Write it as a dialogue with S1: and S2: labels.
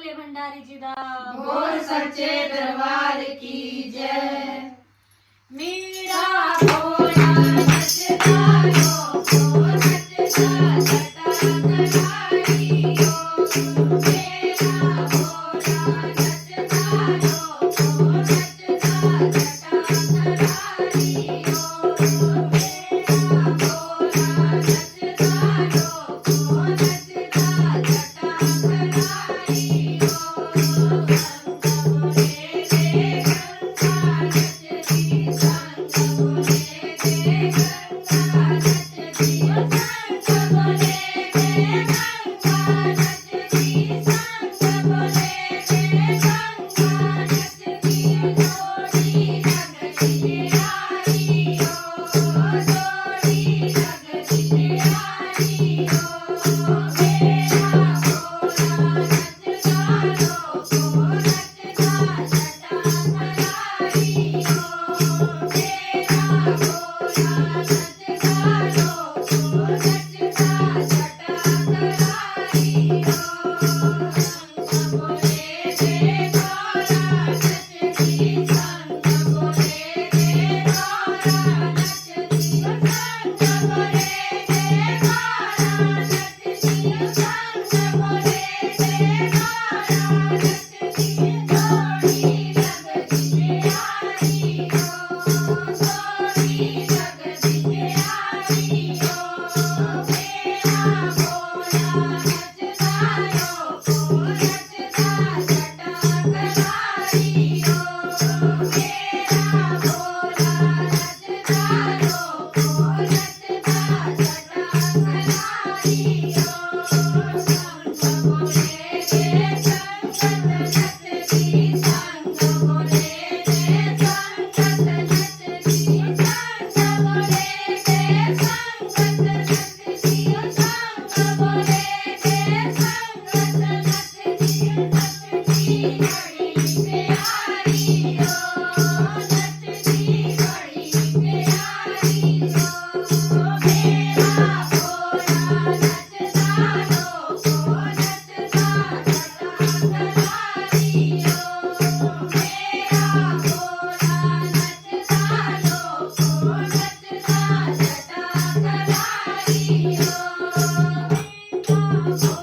S1: बोले भंडारी जी दा
S2: बोल सच्चे दरबार की जय।
S1: मीरा भोला नचता लो नचता जटा कलारी ओ मेरा भोला नचता लो नचता जटा कलारी ओ मेरा भोला नचता लो नचता जटा कलारी ओ Oh